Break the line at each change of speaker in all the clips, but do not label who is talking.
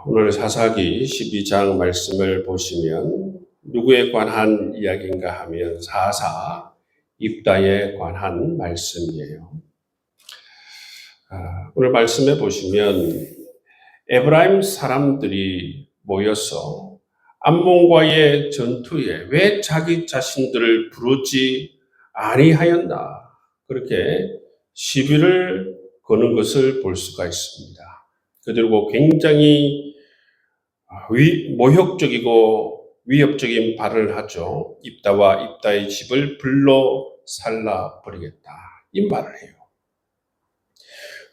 오늘 사사기 12장 말씀을 보시면 누구에 관한 이야기인가 하면 사사 입다에 관한 말씀이에요. 오늘 말씀에 보시면 에브라임 사람들이 모여서 암몬과의 전투에 왜 자기 자신들을 부르지 아니하였나 그렇게 시비를 거는 것을 볼 수가 있습니다. 그리고 굉장히 모욕적이고 위협적인 발언을 하죠. 입다와 입다의 집을 불로 살라버리겠다. 이 말을 해요.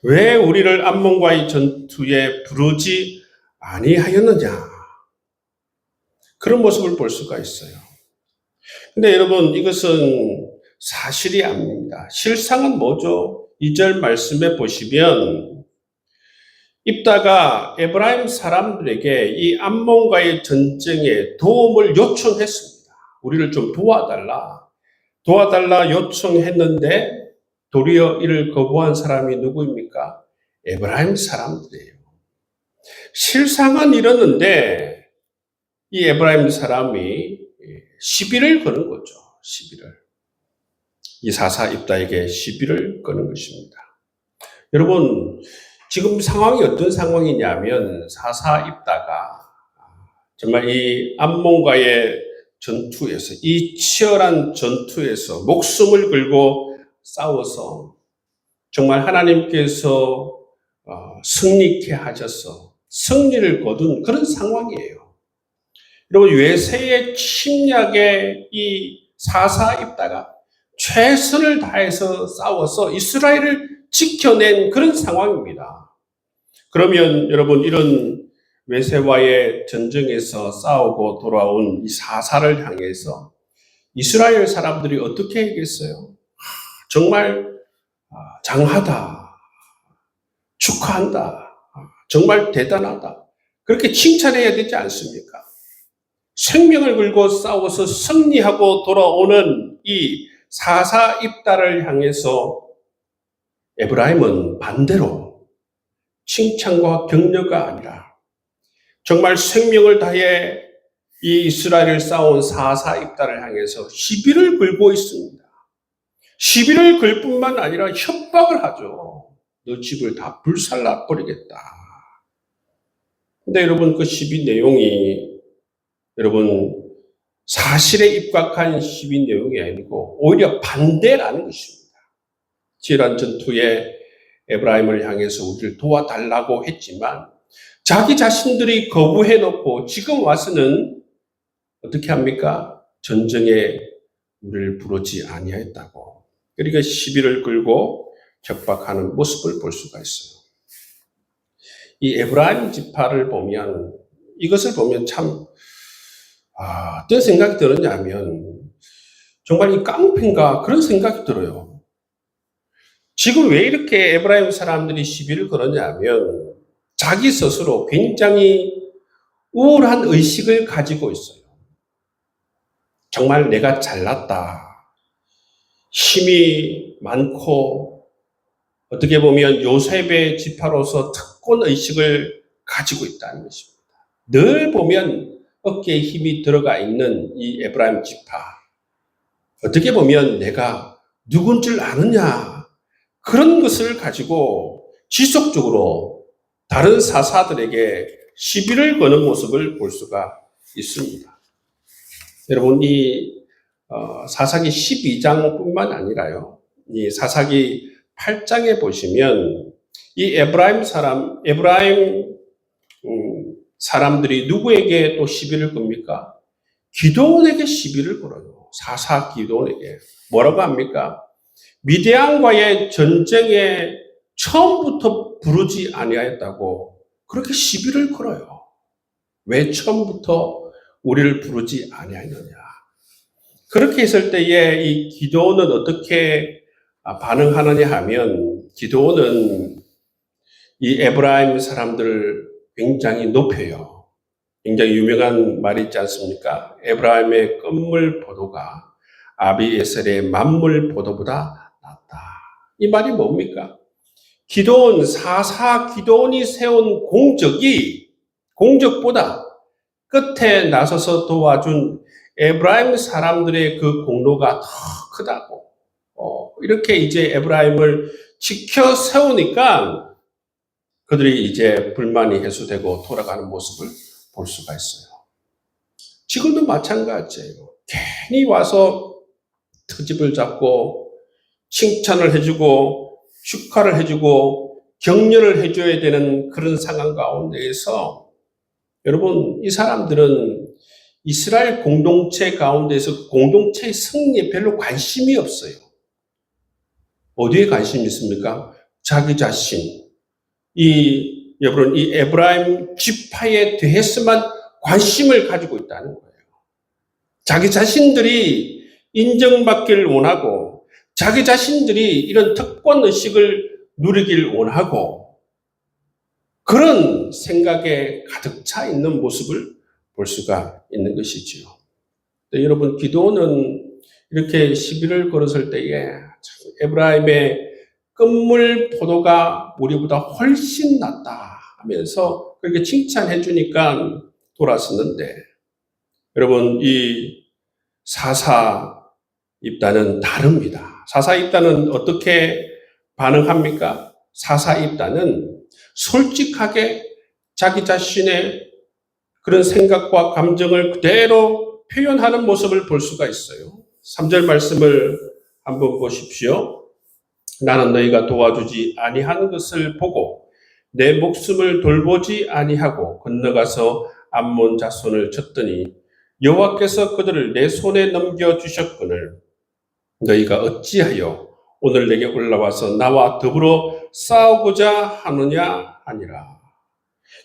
왜 우리를 암몬과의 전투에 부르지 아니하였느냐. 그런 모습을 볼 수가 있어요. 근데 여러분 이것은 사실이 아닙니다. 실상은 뭐죠? 2절 말씀에 보시면 입다가 에브라임 사람들에게 이 암몬과의 전쟁에 도움을 요청했습니다. 우리를 좀 도와달라 요청했는데 도리어 이를 거부한 사람이 누구입니까? 에브라임 사람들이에요. 실상은 이러는데 이 에브라임 사람이 시비를 거는 거죠. 시비를. 이 사사 입다에게 시비를 거는 것입니다. 여러분 지금 상황이 어떤 상황이냐면 사사 입다가 정말 이 암몬과의 전투에서 이 치열한 전투에서 목숨을 걸고 싸워서 정말 하나님께서 승리케 하셔서 승리를 거둔 그런 상황이에요. 여러분 외세의 침략에 이 사사 입다가 최선을 다해서 싸워서 이스라엘을 지켜낸 그런 상황입니다. 그러면 여러분 이런 외세와의 전쟁에서 싸우고 돌아온 이 사사를 향해서 이스라엘 사람들이 어떻게 얘기했어요? 정말 장하다, 축하한다, 정말 대단하다. 그렇게 칭찬해야 되지 않습니까? 생명을 걸고 싸워서 승리하고 돌아오는 이 사사 입다를 향해서 에브라임은 반대로 칭찬과 격려가 아니라 정말 생명을 다해 이 이스라엘을 싸운 사사 입다를 향해서 시비를 걸고 있습니다. 시비를 걸 뿐만 아니라 협박을 하죠. 너 집을 다 불살라 버리겠다. 근데 여러분 그 시비 내용이 여러분 사실에 입각한 시비 내용이 아니고 오히려 반대라는 것입니다. 치열한 전투에 에브라임을 향해서 우리를 도와달라고 했지만 자기 자신들이 거부해놓고 지금 와서는 어떻게 합니까? 전쟁에 우리를 부르지 아니하였다고. 그러니까 시비를 걸고 협박하는 모습을 볼 수가 있어요. 이 에브라임 지파를 보면 이것을 보면 참 어떤 생각이 들었냐면 정말 이 깡패인가 그런 생각이 들어요. 지금 왜 이렇게 에브라임 사람들이 시비를 걸었냐면 자기 스스로 굉장히 우월한 의식을 가지고 있어요. 정말 내가 잘났다. 힘이 많고 어떻게 보면 요셉의 지파로서 특권 의식을 가지고 있다는 것입니다. 늘 보면 어깨에 힘이 들어가 있는 이 에브라임 지파. 어떻게 보면 내가 누군 줄 아느냐. 그런 것을 가지고 지속적으로 다른 사사들에게 시비를 거는 모습을 볼 수가 있습니다. 여러분 이 사사기 12장뿐만 아니라요. 이 사사기 8장에 보시면 이 에브라임 사람들이 누구에게 또 시비를 겁니까? 기드온에게 시비를 걸어요. 사사 기드온에게. 뭐라고 합니까? 미디안과의 전쟁에 처음부터 부르지 아니하였다고 그렇게 시비를 걸어요. 왜 처음부터 우리를 부르지 아니하였느냐. 그렇게 했을 때에 이 기드온은 어떻게 반응하느냐 하면 기드온은 이 에브라임 사람들을 굉장히 높여요. 굉장히 유명한 말이 있지 않습니까? 에브라임의 끝물 포도가 아비에셀의 만물 포도보다 낫다. 이 말이 뭡니까? 기드온, 사사 기드온이 세운 공적이 공적보다 끝에 나서서 도와준 에브라임 사람들의 그 공로가 더 크다고. 이렇게 이제 에브라임을 지켜 세우니까 그들이 이제 불만이 해소되고 돌아가는 모습을 볼 수가 있어요. 지금도 마찬가지예요. 괜히 와서 트집을 잡고 칭찬을 해주고 축하를 해주고 격려를 해줘야 되는 그런 상황 가운데에서 여러분, 이 사람들은 이스라엘 공동체 가운데서 공동체의 승리에 별로 관심이 없어요. 어디에 관심이 있습니까? 자기 자신. 여러분, 이 에브라임 지파에 대해서만 관심을 가지고 있다는 거예요. 자기 자신들이 인정받기를 원하고, 자기 자신들이 이런 특권의식을 누리길 원하고, 그런 생각에 가득 차 있는 모습을 볼 수가 있는 것이지요. 여러분, 기도는 이렇게 시비를 걸었을 때에 에브라임의 끝물 포도가 우리보다 훨씬 낫다 하면서 그렇게 칭찬해 주니까 돌아섰는데, 여러분, 이 사사 입단은 다릅니다. 사사 입단은 어떻게 반응합니까? 사사 입단은 솔직하게 자기 자신의 그런 생각과 감정을 그대로 표현하는 모습을 볼 수가 있어요. 3절 말씀을 한번 보십시오. 나는 너희가 도와주지 아니한 것을 보고 내 목숨을 돌보지 아니하고 건너가서 암몬 자손을 쳤더니 여호와께서 그들을 내 손에 넘겨주셨거늘 너희가 어찌하여 오늘 내게 올라와서 나와 더불어 싸우고자 하느냐 하니라.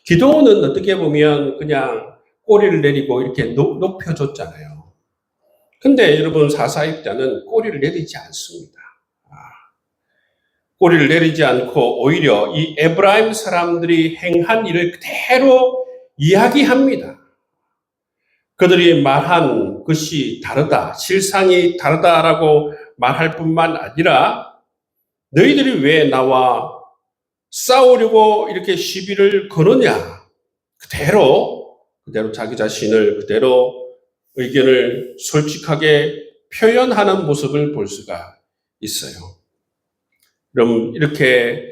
기도는 어떻게 보면 그냥 꼬리를 내리고 이렇게 높여줬잖아요. 근데 여러분, 사사입자는 꼬리를 내리지 않습니다. 꼬리를 내리지 않고 오히려 이 에브라임 사람들이 행한 일을 그대로 이야기합니다. 그들이 말한 것이 다르다, 실상이 다르다라고 말할 뿐만 아니라 너희들이 왜 나와 싸우려고 이렇게 시비를 거느냐, 그대로 자기 자신을 그대로 의견을 솔직하게 표현하는 모습을 볼 수가 있어요. 여러분, 이렇게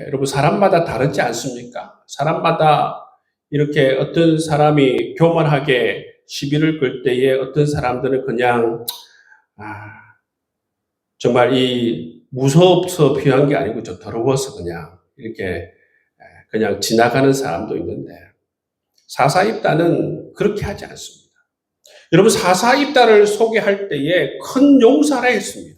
여러분, 사람마다 다르지 않습니까? 사람마다 이렇게 어떤 사람이 교만하게 시비를 걸 때에 어떤 사람들은 그냥 정말 이 무서워서 필요한 게 아니고 좀 더러워서 그냥 이렇게 그냥 지나가는 사람도 있는데, 사사입단은 그렇게 하지 않습니다. 여러분, 사사입단을 소개할 때에 큰 용사라 했습니다.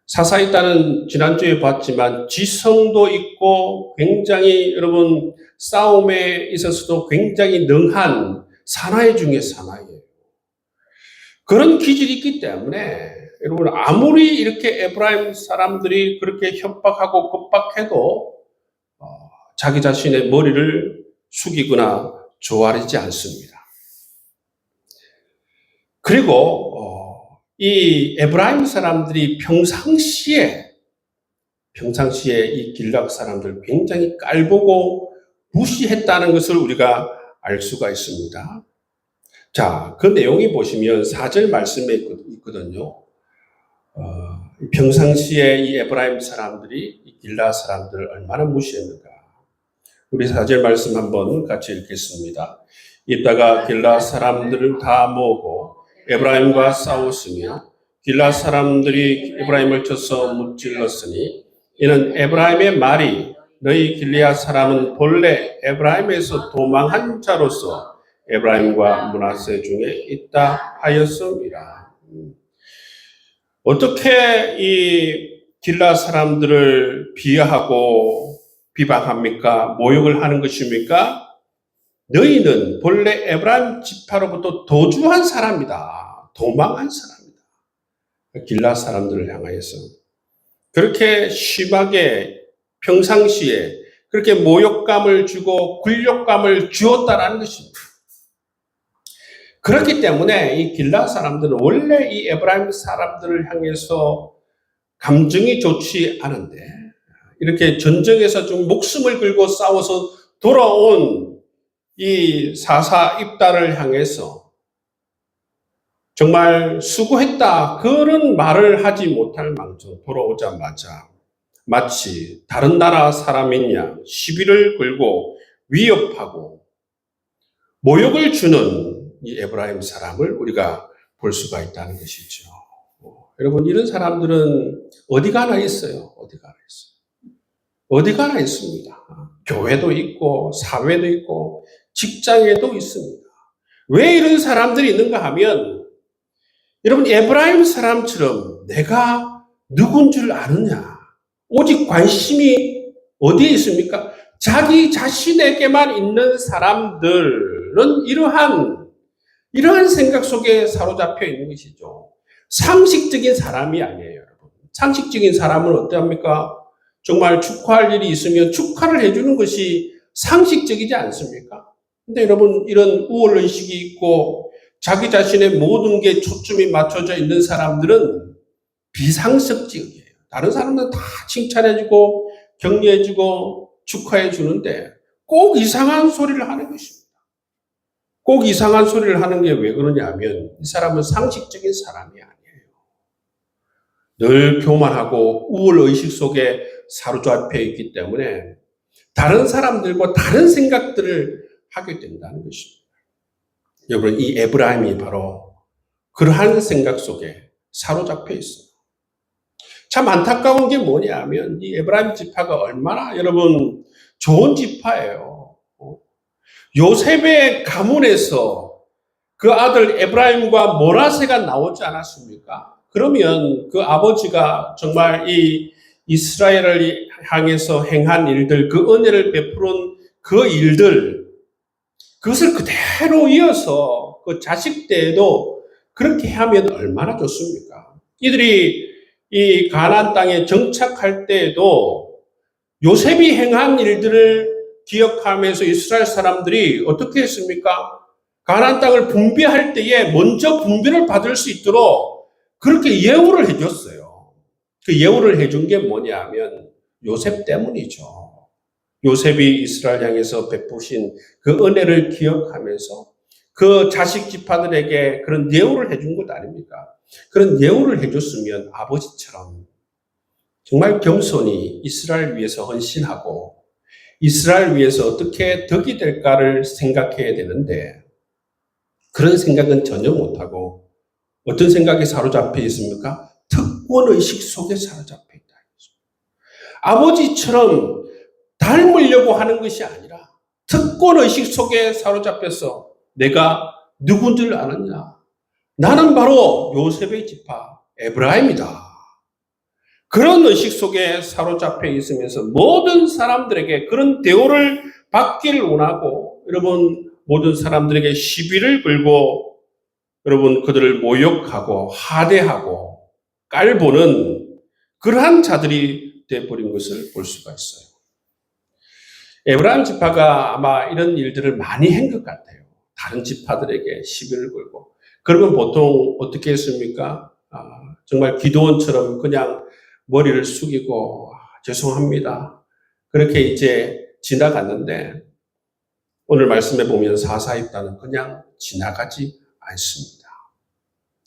사사입단은 지난주에 봤지만 지성도 있고 굉장히 여러분 싸움에 있어서도 굉장히 능한 사나이 중에 사나이예요. 그런 기질이 있기 때문에 여러분, 아무리 이렇게 에브라임 사람들이 그렇게 협박하고 겁박해도 자기 자신의 머리를 숙이거나 조아리지 않습니다. 그리고 이 에브라임 사람들이 평상시에 이 길락 사람들 굉장히 깔보고 무시했다는 것을 우리가 알 수가 있습니다. 자, 그 내용이 보시면 4절 말씀에 있거든요. 평상시에 이 에브라임 사람들이 이 길라 사람들을 얼마나 무시했는가. 우리 4절 말씀 한번 같이 읽겠습니다. 이따가 길라 사람들을 다 모으고 에브라임과 싸웠으며 길라 사람들이 에브라임을 쳐서 무찔렀으니 이는 에브라임의 말이 너희 길리앗 사람은 본래 에브라임에서 도망한 자로서 에브라임과 므낫세 중에 있다 하였음이라. 어떻게 이 길라 사람들을 비하하고 비방합니까? 모욕을 하는 것입니까? 너희는 본래 에브라임 지파로부터 도주한 사람이다. 도망한 사람이다. 길라 사람들을 향하여서 그렇게 심하게 평상시에 그렇게 모욕감을 주고 굴욕감을 주었다라는 것입니다. 그렇기 때문에 이 길라 사람들은 원래 이 에브라임 사람들을 향해서 감정이 좋지 않은데 이렇게 전쟁에서 좀 목숨을 걸고 싸워서 돌아온 이 사사 입단을 향해서 정말 수고했다 그런 말을 하지 못할 망정 돌아오자마자 마치 다른 나라 사람인 양 시비를 걸고 위협하고 모욕을 주는 이 에브라임 사람을 우리가 볼 수가 있다는 것이죠. 여러분, 이런 사람들은 어디 가나 있어요. 어디 가나 있어요. 어디 가나 있습니다. 교회도 있고 사회도 있고 직장에도 있습니다. 왜 이런 사람들이 있는가 하면 여러분, 에브라임 사람처럼 내가 누군 줄 아느냐, 오직 관심이 어디에 있습니까? 자기 자신에게만 있는 사람들은 이러한 생각 속에 사로잡혀 있는 것이죠. 상식적인 사람이 아니에요, 여러분. 상식적인 사람은 어떠합니까? 정말 축하할 일이 있으면 축하를 해주는 것이 상식적이지 않습니까? 근데 여러분, 이런 우월의식이 있고 자기 자신의 모든 게 초점이 맞춰져 있는 사람들은 비상식적이에요. 다른 사람들은 다 칭찬해주고 격려해주고 축하해주는데 꼭 이상한 소리를 하는 것입니다. 꼭 이상한 소리를 하는 게 왜 그러냐 하면 이 사람은 상식적인 사람이 아니에요. 늘 교만하고 우월의식 속에 사로잡혀 있기 때문에 다른 사람들과 다른 생각들을 하게 된다는 것입니다. 여러분, 이 에브라임이 바로 그러한 생각 속에 사로잡혀 있어요. 참 안타까운 게 뭐냐 하면 이 에브라임 지파가 얼마나 여러분 좋은 지파예요. 요셉의 가문에서 그 아들 에브라임과 모나세가 나오지 않았습니까? 그러면 그 아버지가 정말 이 이스라엘을 향해서 행한 일들, 그 은혜를 베푸는 그 일들, 그것을 그대로 이어서 그 자식 때에도 그렇게 하면 얼마나 좋습니까? 이들이 이 가나안 땅에 정착할 때에도 요셉이 행한 일들을 기억하면서 이스라엘 사람들이 어떻게 했습니까? 가나안 땅을 분배할 때에 먼저 분배를 받을 수 있도록 그렇게 예우를 해줬어요. 그 예우를 해준 게 뭐냐 하면 요셉 때문이죠. 요셉이 이스라엘 향해서 베푸신 그 은혜를 기억하면서 그 자식 지파들에게 그런 예우를 해준 것 아닙니까? 그런 예우를 해줬으면 아버지처럼 정말 겸손히 이스라엘 위해서 헌신하고 이스라엘 위해서 어떻게 덕이 될까를 생각해야 되는데 그런 생각은 전혀 못하고 어떤 생각에 사로잡혀 있습니까? 특권의식 속에 사로잡혀 있다. 아버지처럼 닮으려고 하는 것이 아니라 특권의식 속에 사로잡혀서 내가 누군 줄 아느냐? 나는 바로 요셉의 지파 에브라임이다. 그런 의식 속에 사로잡혀 있으면서 모든 사람들에게 그런 대우를 받기를 원하고 여러분 모든 사람들에게 시비를 걸고 여러분 그들을 모욕하고 하대하고 깔보는 그러한 자들이 되어버린 것을 볼 수가 있어요. 에브라임 지파가 아마 이런 일들을 많이 한 것 같아요. 다른 지파들에게 시비를 걸고. 그러면 보통 어떻게 했습니까? 정말 기도원처럼 그냥 머리를 숙이고 죄송합니다. 그렇게 이제 지나갔는데 오늘 말씀에 보면 사사입단은 그냥 지나가지 않습니다.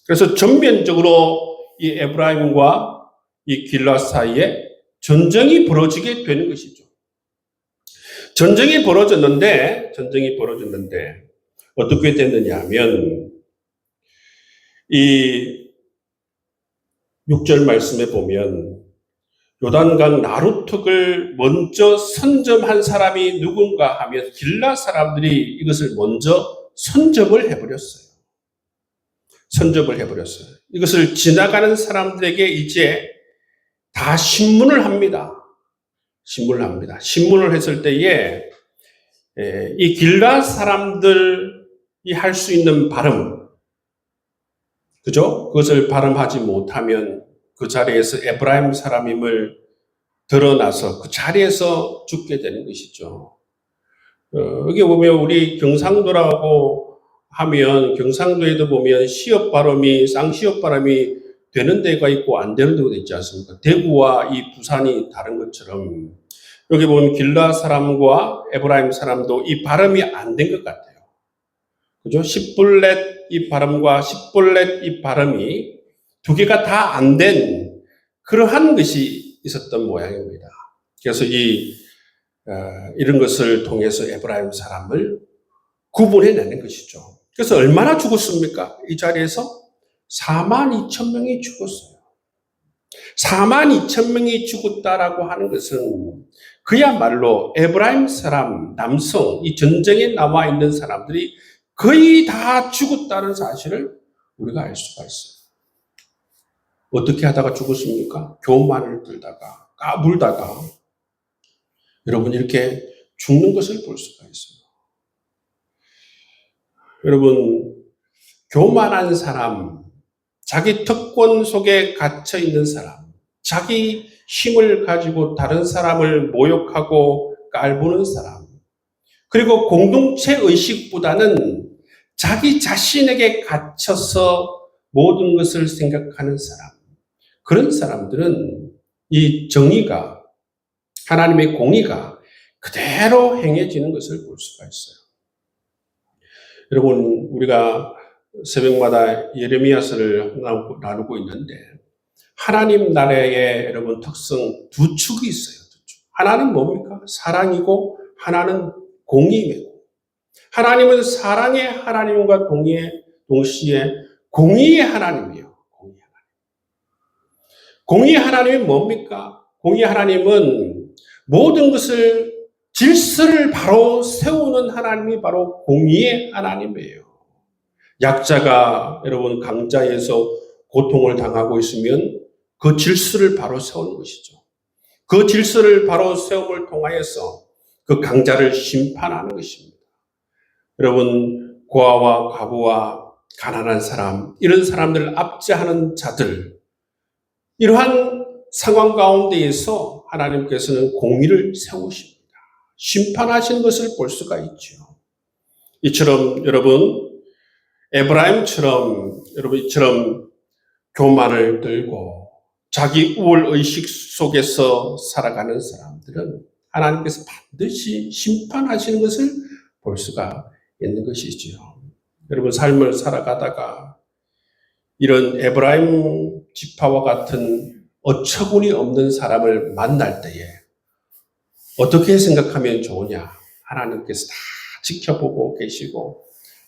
그래서 전면적으로 이 에브라임과 이 길앗 사이에 전쟁이 벌어지게 되는 것이죠. 전쟁이 벌어졌는데 어떻게 됐느냐 하면 이 6절 말씀에 보면 요단강 나루턱을 먼저 선점한 사람이 누군가 하면 길앗 사람들이 이것을 먼저 선점을 해버렸어요. 이것을 지나가는 사람들에게 이제 다 신문을 합니다. 신문을 했을 때에 이 길앗 사람들이 할 수 있는 발음, 그죠? 그것을 발음하지 못하면 그 자리에서 에브라임 사람임을 드러나서 그 자리에서 죽게 되는 것이죠. 여기 보면 우리 경상도라고 하면 경상도에도 보면 시옷 발음이 쌍시옷 발음이 되는 데가 있고 안 되는 데가 있지 않습니까? 대구와 이 부산이 다른 것처럼 여기 보면 길라 사람과 에브라임 사람도 이 발음이 안 된 것 같아요. 그죠? 십볼렛 이 발음과 십볼렛 이 발음이 두 개가 다 안 된 그러한 것이 있었던 모양입니다. 그래서 이런 것을 통해서 에브라임 사람을 구분해내는 것이죠. 그래서 얼마나 죽었습니까? 이 자리에서 42,000명이 죽었어요. 42,000명이 죽었다라고 하는 것은 그야말로 에브라임 사람, 남성, 이 전쟁에 나와 있는 사람들이 거의 다 죽었다는 사실을 우리가 알 수가 있어요. 어떻게 하다가 죽었습니까? 교만을 들다가, 까불다가, 여러분 이렇게 죽는 것을 볼 수가 있어요. 여러분, 교만한 사람, 자기 특권 속에 갇혀 있는 사람, 자기 힘을 가지고 다른 사람을 모욕하고 깔보는 사람, 그리고 공동체 의식보다는 자기 자신에게 갇혀서 모든 것을 생각하는 사람, 그런 사람들은 이 정의가, 하나님의 공의가 그대로 행해지는 것을 볼 수가 있어요. 여러분, 우리가 새벽마다 예레미야서를 나누고 있는데 하나님 나라의 여러분 특성 두 축이 있어요. 두 축. 하나는 뭡니까? 사랑이고 하나는 공의이고, 하나님은 사랑의 하나님과 동시에 공의의 하나님이에요. 공의의 하나님이 뭡니까? 공의의 하나님은 모든 것을 질서를 바로 세우는 하나님이 바로 공의의 하나님이에요. 약자가 여러분 강자에서 고통을 당하고 있으면 그 질서를 바로 세우는 것이죠. 그 질서를 바로 세움을 통하여서 그 강자를 심판하는 것입니다. 여러분, 고아와 과부와 가난한 사람, 이런 사람들을 압제하는 자들, 이러한 상황 가운데에서 하나님께서는 공의를 세우십니다. 심판하시는 것을 볼 수가 있죠. 이처럼 여러분, 에브라임처럼 교만을 들고 자기 우월의식 속에서 살아가는 사람들은 하나님께서 반드시 심판하시는 것을 볼 수가 있는 것이지요. 여러분, 삶을 살아가다가 이런 에브라임 지파와 같은 어처구니 없는 사람을 만날 때에 어떻게 생각하면 좋으냐? 하나님께서 다 지켜보고 계시고,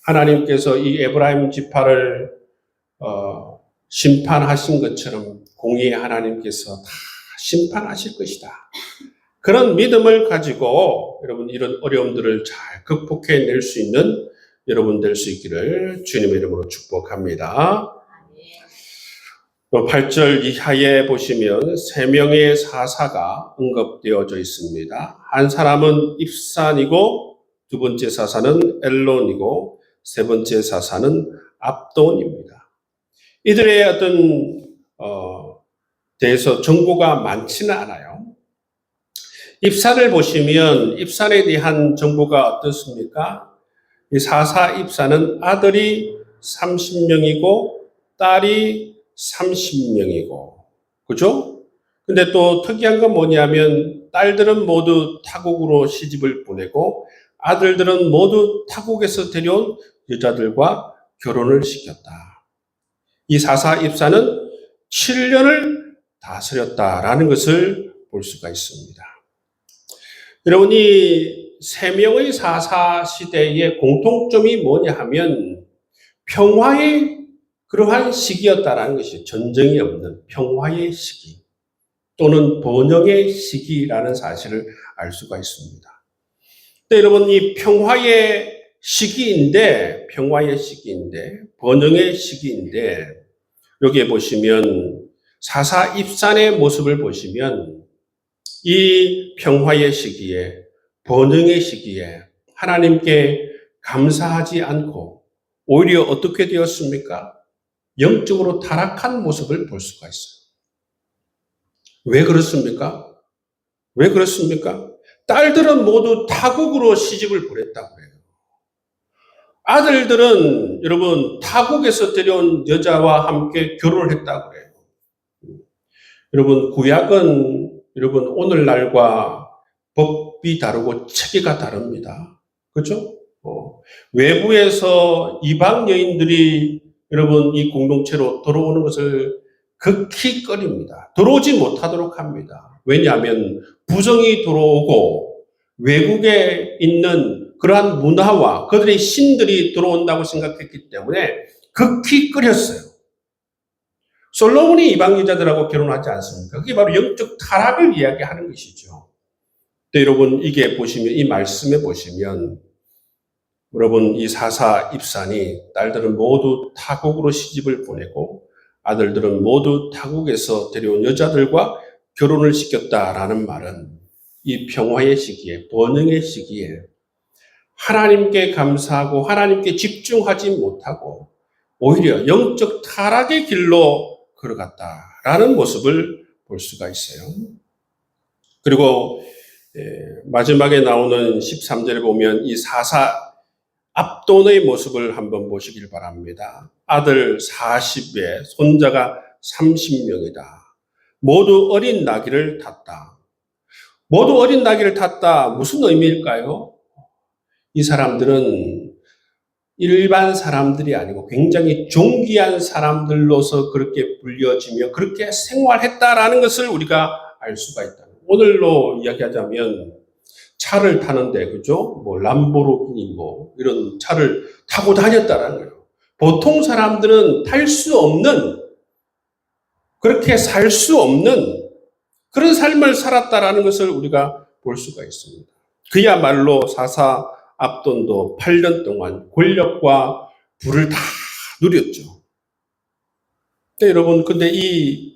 하나님께서 이 에브라임 지파를 심판하신 것처럼 공의의 하나님께서 다 심판하실 것이다. 그런 믿음을 가지고 여러분 이런 어려움들을 잘 극복해낼 수 있는 여러분 될 수 있기를 주님의 이름으로 축복합니다. 8절 이하에 보시면 3명의 사사가 언급되어져 있습니다. 한 사람은 입산이고, 두 번째 사사는 엘론이고, 세 번째 사사는 압돈입니다. 이들의 어떤 대해서 정보가 많지는 않아요. 입산을 보시면 입산에 대한 정보가 어떻습니까? 이 사사 입산은 아들이 30명이고 딸이 30명이고, 그죠? 근데 또 특이한 건 뭐냐면 딸들은 모두 타국으로 시집을 보내고 아들들은 모두 타국에서 데려온 여자들과 결혼을 시켰다. 이 사사 입사는 7년을 다스렸다라는 것을 볼 수가 있습니다. 여러분, 이 3명의 사사 시대의 공통점이 뭐냐 하면 평화의 그러한 시기였다라는 것이, 전쟁이 없는 평화의 시기 또는 번영의 시기라는 사실을 알 수가 있습니다. 근데 여러분, 이 평화의 시기인데, 번영의 시기인데, 여기에 보시면 사사 입산의 모습을 보시면 이 평화의 시기에, 번영의 시기에 하나님께 감사하지 않고 오히려 어떻게 되었습니까? 영적으로 타락한 모습을 볼 수가 있어요. 왜 그렇습니까? 딸들은 모두 타국으로 시집을 보냈다고 해요. 아들들은 여러분 타국에서 데려온 여자와 함께 결혼을 했다고 해요. 여러분, 구약은 여러분 오늘날과 법이 다르고 체계가 다릅니다. 그렇죠? 외부에서 이방 여인들이 여러분 이 공동체로 들어오는 것을 극히 꺼립니다. 들어오지 못하도록 합니다. 왜냐하면 부정이 들어오고 외국에 있는 그러한 문화와 그들의 신들이 들어온다고 생각했기 때문에 극히 꺼렸어요. 솔로몬이 이방 여자들하고 결혼하지 않습니까? 그게 바로 영적 타락을 이야기하는 것이죠. 여러분 이게 보시면 이 말씀에 보시면 여러분 이 사사 입산이 딸들은 모두 타국으로 시집을 보내고 아들들은 모두 타국에서 데려온 여자들과 결혼을 시켰다라는 말은 이 평화의 시기에 번영의 시기에 하나님께 감사하고 하나님께 집중하지 못하고 오히려 영적 타락의 길로 걸어갔다라는 모습을 볼 수가 있어요. 그리고 마지막에 나오는 13절에 보면 이 사사 압돈의 모습을 한번 보시길 바랍니다. 아들 40에 손자가 30명이다. 모두 어린 나귀를 탔다. 모두 어린 나귀를 탔다. 무슨 의미일까요? 이 사람들은 일반 사람들이 아니고 굉장히 존귀한 사람들로서 그렇게 불려지며 그렇게 생활했다라는 것을 우리가 알 수가 있다. 오늘로 이야기하자면 차를 타는데, 그죠? 람보르기니 이런 차를 타고 다녔다라는 거예요. 보통 사람들은 탈 수 없는, 그렇게 살 수 없는 그런 삶을 살았다라는 것을 우리가 볼 수가 있습니다. 그야말로 사사 압돈도 8년 동안 권력과 부를 다 누렸죠. 여러분, 근데 이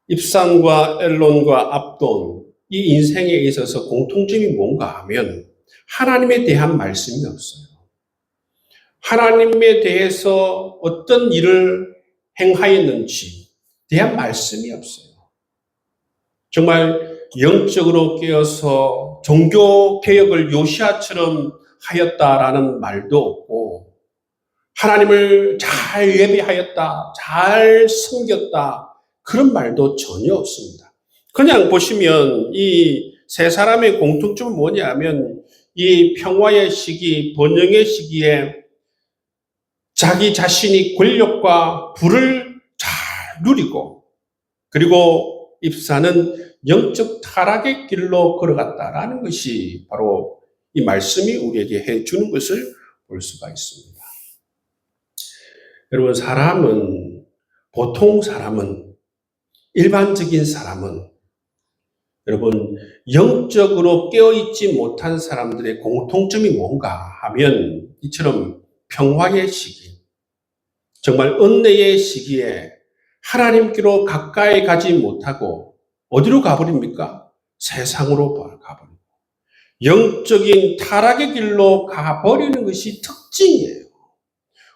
입산과 엘론과 압돈, 이 인생에 있어서 공통점이 뭔가 하면 하나님에 대한 말씀이 없어요. 하나님에 대해서 어떤 일을 행하였는지 대한 말씀이 없어요. 정말 영적으로 깨어서 종교개혁을 요시아처럼 하였다라는 말도 없고 하나님을 잘 예배하였다, 잘 섬겼다 그런 말도 전혀 없습니다. 그냥 보시면 이 세 사람의 공통점은 뭐냐면 이 평화의 시기, 번영의 시기에 자기 자신이 권력과 부를 잘 누리고 그리고 입사는 영적 타락의 길로 걸어갔다라는 것이 바로 이 말씀이 우리에게 해주는 것을 볼 수가 있습니다. 여러분, 보통 사람은, 일반적인 사람은 여러분, 영적으로 깨어있지 못한 사람들의 공통점이 뭔가 하면 이처럼 평화의 시기, 정말 은혜의 시기에 하나님께로 가까이 가지 못하고 어디로 가버립니까? 세상으로 가버립니다. 영적인 타락의 길로 가버리는 것이 특징이에요.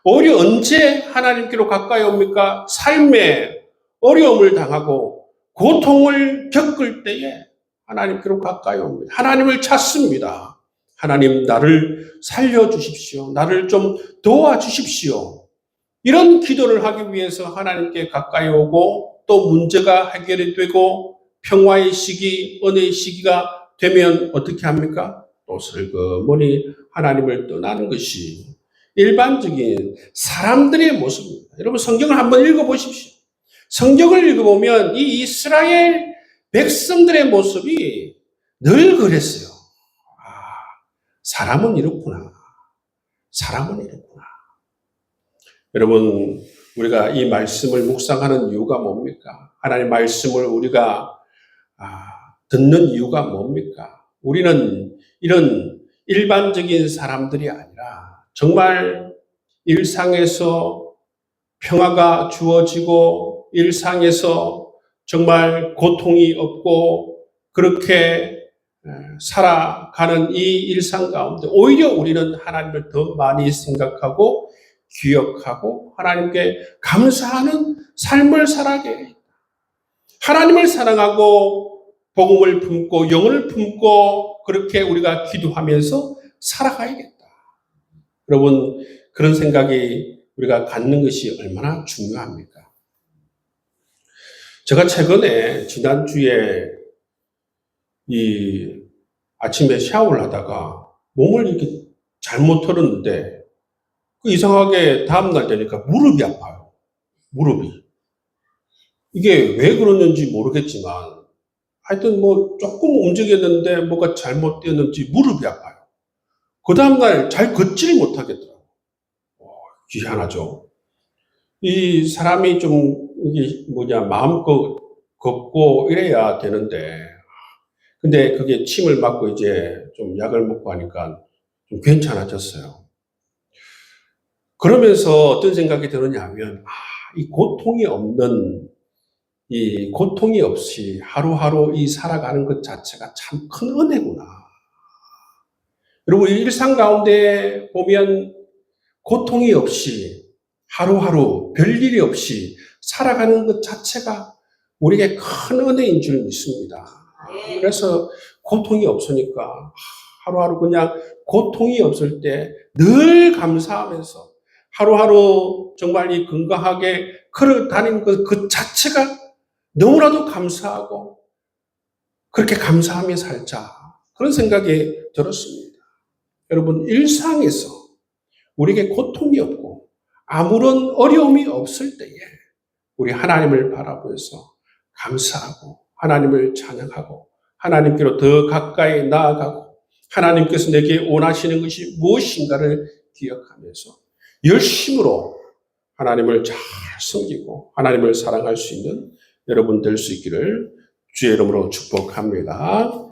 오히려 언제 하나님께로 가까이 옵니까? 삶에 어려움을 당하고 고통을 겪을 때에 하나님께로 가까이 옵니다. 하나님을 찾습니다. 하나님, 나를 살려주십시오. 나를 좀 도와주십시오. 이런 기도를 하기 위해서 하나님께 가까이 오고 또 문제가 해결이 되고 평화의 시기, 은혜의 시기가 되면 어떻게 합니까? 또 슬그머니 하나님을 떠나는 것이 일반적인 사람들의 모습입니다. 여러분 성경을 한번 읽어보십시오. 성경을 읽어보면 이 이스라엘 백성들의 모습이 늘 그랬어요. 사람은 이렇구나. 사람은 이렇구나. 여러분, 우리가 이 말씀을 묵상하는 이유가 뭡니까? 하나님의 말씀을 우리가 듣는 이유가 뭡니까? 우리는 이런 일반적인 사람들이 아니라 정말 일상에서 평화가 주어지고 일상에서 정말 고통이 없고 그렇게 살아가는 이 일상 가운데 오히려 우리는 하나님을 더 많이 생각하고 기억하고 하나님께 감사하는 삶을 살아가게 하나님을 사랑하고 복음을 품고 영을 품고 그렇게 우리가 기도하면서 살아가야겠다. 여러분 그런 생각이 우리가 갖는 것이 얼마나 중요합니까? 제가 최근에 지난주에 이 아침에 샤워를 하다가 몸을 이렇게 잘못 털었는데 이상하게 다음날 되니까 무릎이 아파요. 무릎이. 이게 왜 그러는지 모르겠지만 하여튼 뭐 조금 움직였는데 뭐가 잘못되었는지 무릎이 아파요. 그 다음날 잘 걷지를 못하겠더라고요. 희한하죠. 이 사람이 좀 이게 마음껏 걷고 이래야 되는데 근데 그게 침을 맞고 이제 좀 약을 먹고 하니까 좀 괜찮아졌어요. 그러면서 어떤 생각이 드느냐 하면 이 고통이 없이 하루하루 이 살아가는 것 자체가 참 큰 은혜구나. 여러분, 일상 가운데 보면 고통이 없이 하루하루 별일이 없이 살아가는 것 자체가 우리에게 큰 은혜인 줄 믿습니다. 그래서 고통이 없으니까 하루하루 그냥 고통이 없을 때 늘 감사하면서 하루하루 정말 이 건강하게 걸어 다니는 그 자체가 너무나도 감사하고 그렇게 감사하며 살자. 그런 생각이 들었습니다. 여러분, 일상에서 우리에게 고통이 없고 아무런 어려움이 없을 때에 우리 하나님을 바라보면서 감사하고 하나님을 찬양하고 하나님께로 더 가까이 나아가고 하나님께서 내게 원하시는 것이 무엇인가를 기억하면서 열심으로 하나님을 잘 섬기고 하나님을 사랑할 수 있는 여러분 될 수 있기를 주의 이름으로 축복합니다.